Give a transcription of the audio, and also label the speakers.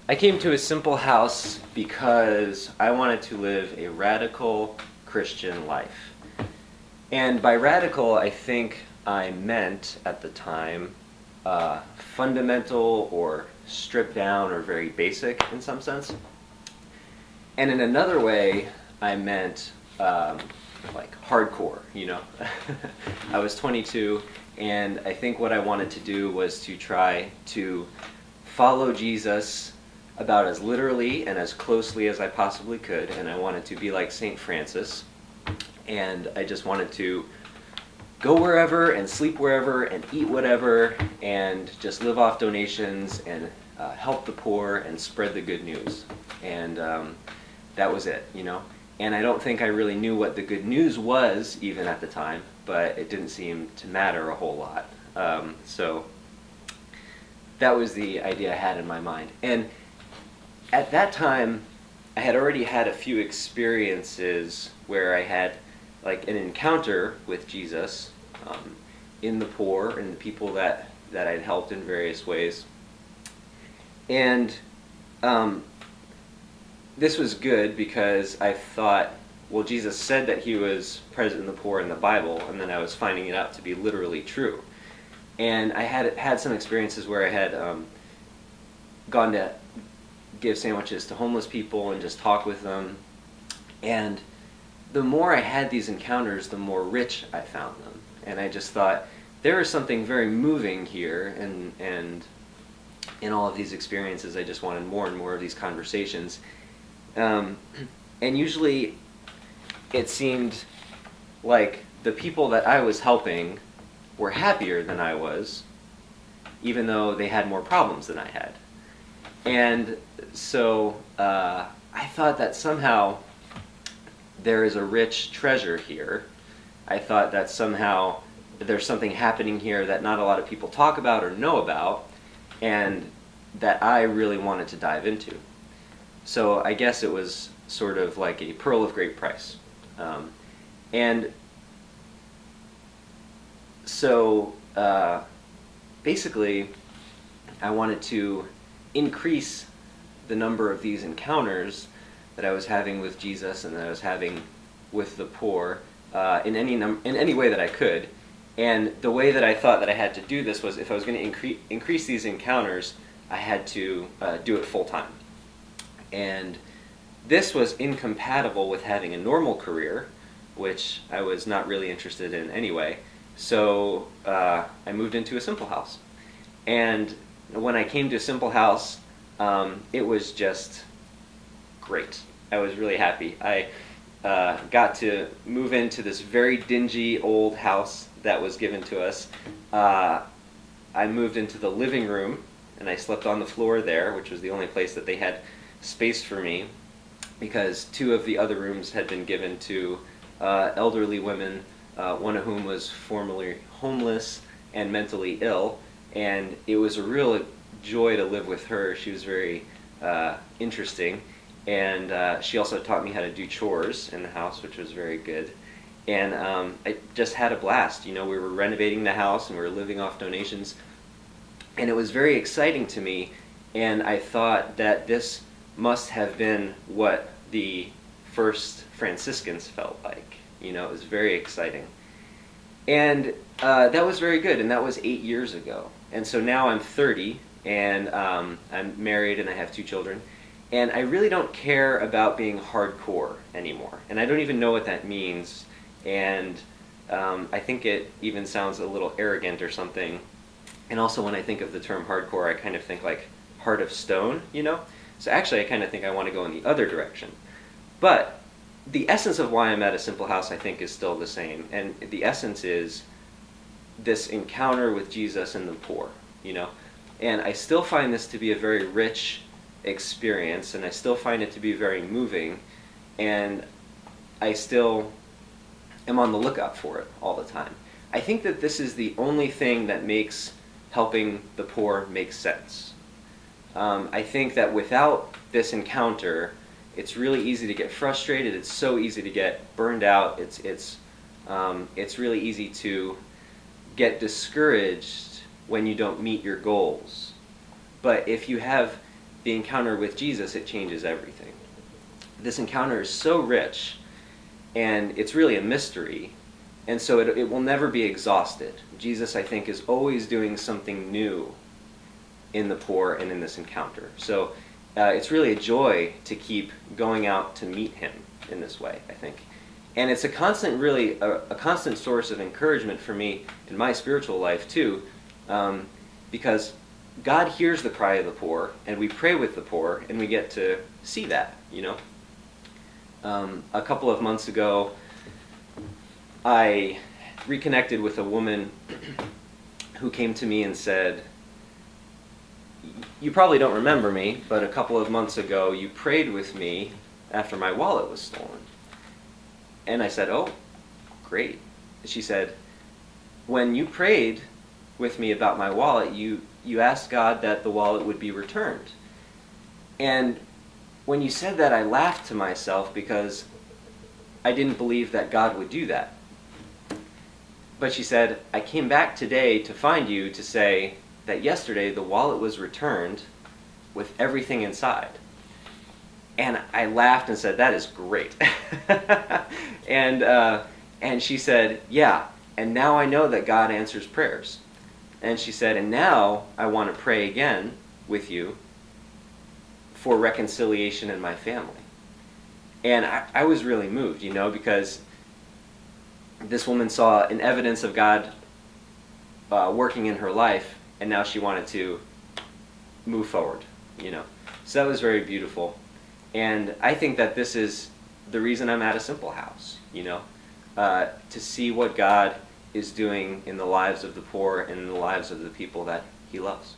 Speaker 1: I came to a simple house because I wanted to live a radical Christian life. And by radical, I think I meant at the time fundamental or stripped down or very basic in some sense. And in another way, I meant like hardcore, you know. I was 22, and I think what I wanted to do was to try to follow Jesus about as literally and as closely as I possibly could, and I wanted to be like St. Francis, and I just wanted to go wherever and sleep wherever and eat whatever and just live off donations and help the poor and spread the good news. And that was it, you know. And I don't think I really knew what the good news was even at the time, but it didn't seem to matter a whole lot. So that was the idea I had in my mind. And at that time, I had already had a few experiences where I had like an encounter with Jesus in the poor and the people that I'd helped in various ways. And this was good because I thought, well, Jesus said that he was present in the poor in the Bible, and then I was finding it out to be literally true. And I had some experiences where I had gone to give sandwiches to homeless people and just talk with them. And the more I had these encounters, the more rich I found them. And I just thought, there is something very moving here, and in all of these experiences, I just wanted more and more of these conversations. And usually it seemed like the people that I was helping were happier than I was, even though they had more problems than I had. And so I thought that somehow there is a rich treasure here. I thought that somehow there's something happening here that not a lot of people talk about or know about, and that I really wanted to dive into. So I guess it was sort of like a pearl of great price. And so basically, I wanted to increase the number of these encounters that I was having with Jesus and that I was having with the poor in any way that I could. And the way that I thought that I had to do this was, if I was going to increase these encounters, I had to do it full time. And this was incompatible with having a normal career, which I was not really interested in anyway. So I moved into a Simple House. And when I came to Simple House, it was just great. I was really happy. I got to move into this very dingy old house that was given to us. I moved into the living room, and I slept on the floor there, which was the only place that they had space for me, because 2 of the other rooms had been given to elderly women, one of whom was formerly homeless and mentally ill, and it was a real joy to live with her. She was very interesting, and she also taught me how to do chores in the house, which was very good. And I just had a blast. You know, we were renovating the house and we were living off donations, and it was very exciting to me, and I thought that this must have been what the first Franciscans felt like. You know, it was very exciting. And that was very good, and that was 8 years ago. And so now I'm 30, and I'm married, and I have 2 children, and I really don't care about being hardcore anymore. And I don't even know what that means, and I think it even sounds a little arrogant or something. And also when I think of the term hardcore, I kind of think like Heart of Stone, you know? So actually I kind of think I want to go in the other direction. But the essence of why I'm at a Simple House, I think, is still the same. And the essence is this encounter with Jesus and the poor, you know? And I still find this to be a very rich experience, and I still find it to be very moving, and I still am on the lookout for it all the time. I think that this is the only thing that makes helping the poor make sense. I think that without this encounter, it's really easy to get frustrated. It's so easy to get burned out. It's really easy to get discouraged when you don't meet your goals. But if you have the encounter with Jesus, it changes everything. This encounter is so rich, and it's really a mystery, and so it will never be exhausted. Jesus, I think, is always doing something new in the poor and in this encounter. So it's really a joy to keep going out to meet him in this way, I think. And it's a constant, really, a constant source of encouragement for me in my spiritual life, too, because God hears the cry of the poor, and we pray with the poor, and we get to see that, you know. A couple of months ago, I reconnected with a woman who came to me and said, "You probably don't remember me, but a couple of months ago you prayed with me after my wallet was stolen." And I said, "Oh, great." She said, "When you prayed with me about my wallet, you asked God that the wallet would be returned." And when you said that, I laughed to myself because I didn't believe that God would do that. But she said, "I came back today to find you to say that yesterday the wallet was returned with everything inside." And I laughed and said, "That is great." And she said, "Yeah, and now I know that God answers prayers." And she said, "And now I want to pray again with you for reconciliation in my family." And I was really moved, you know, because this woman saw an evidence of God working in her life, and now she wanted to move forward, you know. So that was very beautiful. And I think that this is the reason I'm at a Simple House, you know, to see what God is doing in the lives of the poor and in the lives of the people that he loves.